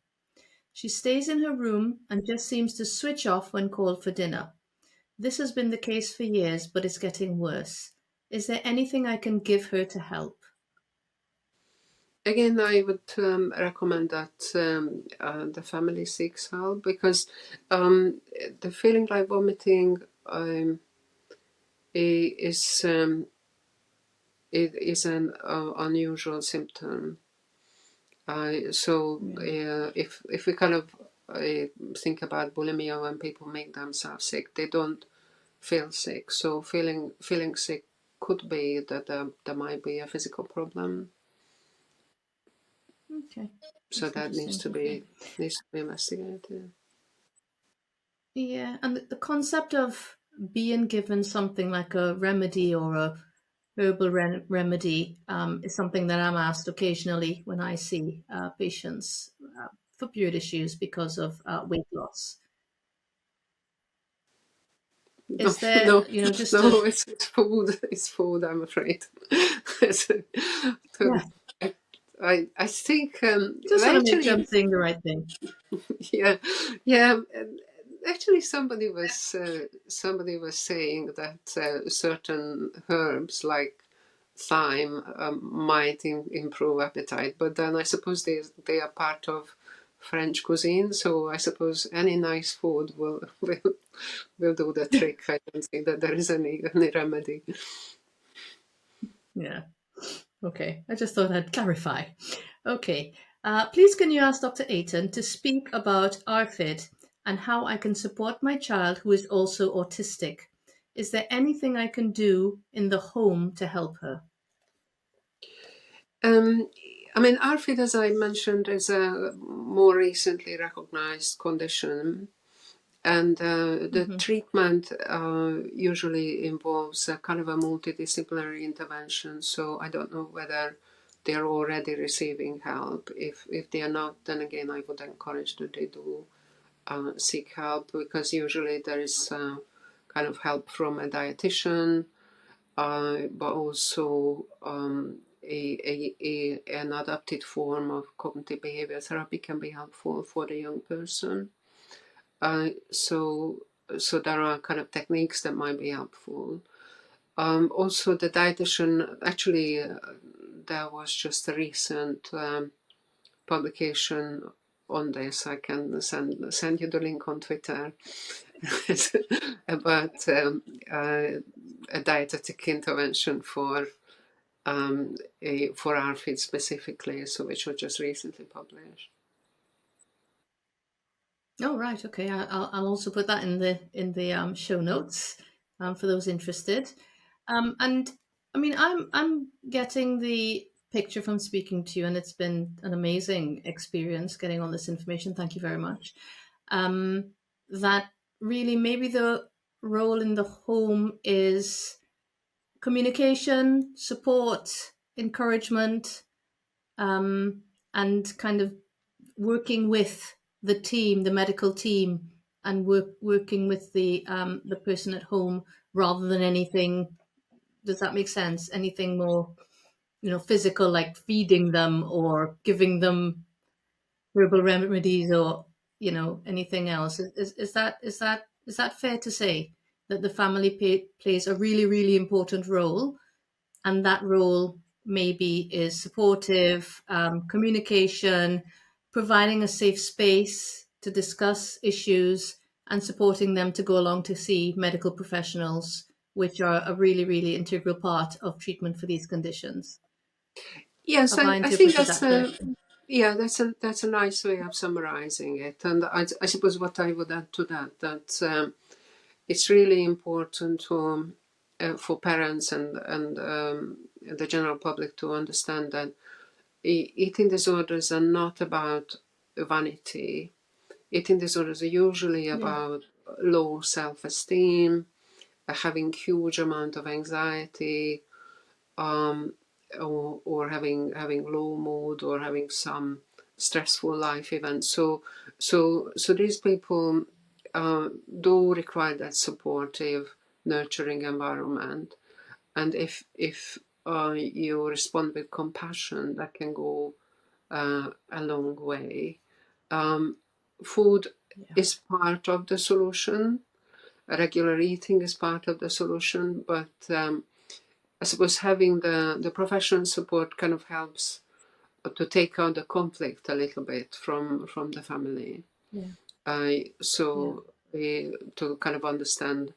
She stays in her room and just seems to switch off when called for dinner. This has been the case for years, but it's getting worse. Is there anything I can give her to help? Again, I would recommend that the family seeks help, because the feeling like vomiting is it is an unusual symptom. Yeah. If we kind of think about bulimia, when people make themselves sick, they don't feel sick. So feeling sick could be that there might be a physical problem. Okay. So That's that needs interesting. to Okay. be investigated. Yeah, and the concept of being given something like a remedy or a herbal remedy is something that I'm asked occasionally when I see patients for period issues because of weight loss. No, Is there, no, just to, no. It's food. It's food. I'm afraid. yeah, I think just want to make sure actually, I'm saying the right thing. yeah, yeah. Actually, somebody was saying that certain herbs like thyme might improve appetite, but then I suppose they are part of French cuisine. So I suppose any nice food will do the trick. I don't think that there is any remedy. Yeah. Okay. I just thought I'd clarify. Okay. Please, can you ask Dr. Aiton to speak about ARFID and how I can support my child who is also autistic? Is there anything I can do in the home to help her? I mean, ARFID, as I mentioned, is a more recently recognized condition. And the Hmm. treatment usually involves a kind of a multidisciplinary intervention. So I don't know whether they're already receiving help. If they are not, then again, I would encourage that they do seek help, because usually there is kind of help from a dietitian, but also an adapted form of cognitive behavior therapy can be helpful for the young person. So there are kind of techniques that might be helpful. Also, the dietitian, actually, there was just a recent publication on this. I can send you the link on Twitter about a dietetic intervention for ARFID specifically, so which was just recently published. Oh, right. Okay. I'll also put that in the show notes for those interested. And I mean, I'm getting the picture from speaking to you, and it's been an amazing experience getting all this information. Thank you very much. That really maybe the role in the home is communication, support, encouragement, um, and kind of working with the team, the medical team, and working with the person at home rather than anything. Does that make sense? Anything more, physical, like feeding them or giving them herbal remedies or anything else? Is that fair to say that the family plays a really really important role, and that role maybe is supportive, communication, providing a safe space to discuss issues, and supporting them to go along to see medical professionals, which are a really, really integral part of treatment for these conditions. Yes, Have I I think interpreted that correctly? that's a nice way of summarizing it. And I suppose what I would add to that it's really important for parents and the general public to understand that eating disorders are not about vanity. Eating disorders are usually Yeah, about low self-esteem, having huge amount of anxiety, um, or having low mood, or having some stressful life event. So these people do require that supportive, nurturing environment. And if you respond with compassion, that can go a long way. Um, Food yeah, is part of the solution. Regular eating is part of the solution, but I suppose having the professional support kind of helps to take out the conflict a little bit from the family. yeah, yeah, So to kind of understand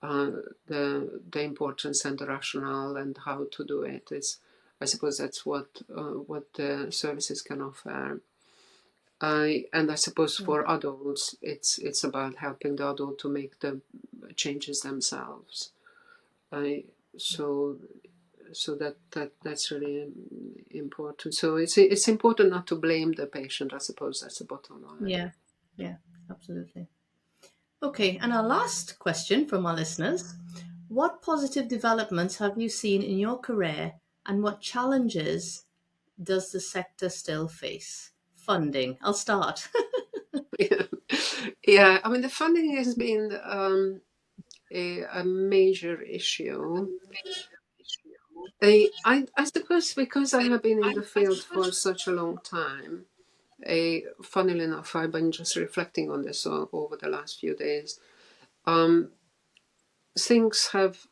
uh, the importance and the rationale and how to do it is, I suppose that's what the services can offer. And I suppose yeah, for adults, it's about helping the adult to make the changes themselves. I so so that's really important. So it's important not to blame the patient. I suppose that's the bottom line. yeah, yeah, absolutely. Okay, and our last question from our listeners: what positive developments have you seen in your career, and what challenges does the sector still face? Funding. I'll start. Yeah. Yeah, I mean the funding has been a major issue. I suppose because I have been in the field for such a long time, Funnily enough, I've been just reflecting on this over the last few days. Things have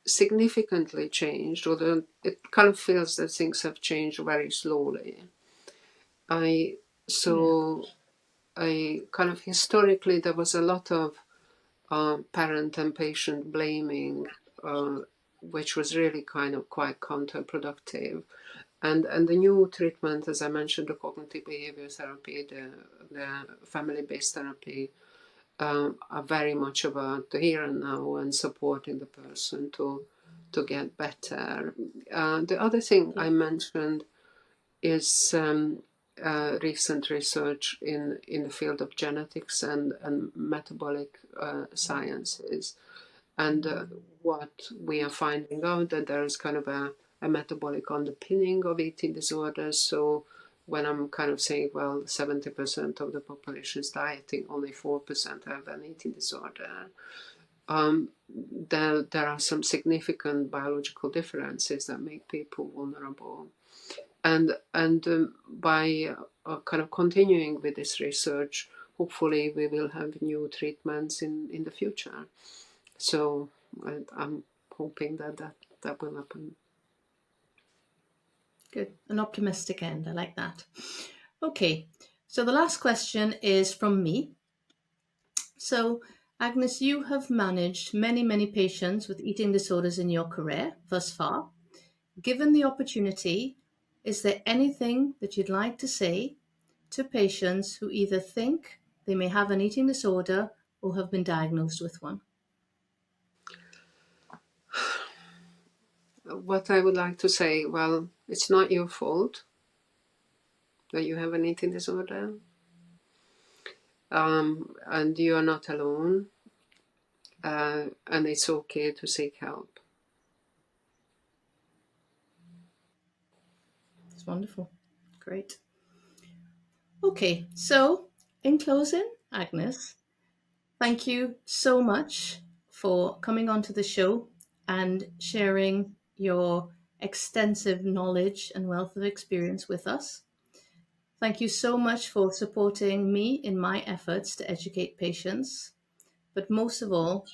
significantly changed, although it kind of feels that things have changed very slowly. I kind of historically there was a lot of parent and patient blaming, which was really kind of quite counterproductive. And the new treatment, as I mentioned, the cognitive behavior therapy, the family-based therapy, are very much about the here and now and supporting the person to get better. The other thing I mentioned is recent research in the field of genetics and metabolic sciences. And what we are finding out that there is kind of a metabolic underpinning of eating disorders. So when I'm kind of saying, well, 70% of the population is dieting, only 4% have an eating disorder. There are some significant biological differences that make people vulnerable. And by kind of continuing with this research, hopefully we will have new treatments in the future. So I'm hoping that will happen. Good. An optimistic end. I like that. Okay. So the last question is from me. So, Agnes, you have managed many, many patients with eating disorders in your career thus far. Given the opportunity, is there anything that you'd like to say to patients who either think they may have an eating disorder or have been diagnosed with one? What I would like to say, well, it's not your fault that you have an eating disorder, and you are not alone, and it's okay to seek help. It's wonderful. Great. Okay, so in closing, Agnes, thank you so much for coming onto the show and sharing your extensive knowledge and wealth of experience with us. Thank you so much for supporting me in my efforts to educate patients. But most of all,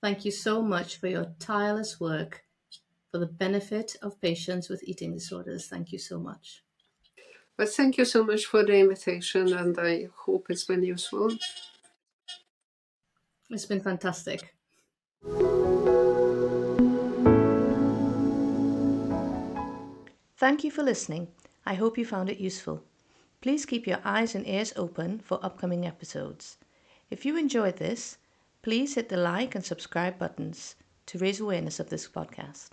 thank you so much for your tireless work for the benefit of patients with eating disorders. Thank you so much. But thank you so much for the invitation, and I hope it's been useful. It's been fantastic. Thank you for listening. I hope you found it useful. Please keep your eyes and ears open for upcoming episodes. If you enjoyed this, please hit the like and subscribe buttons to raise awareness of this podcast.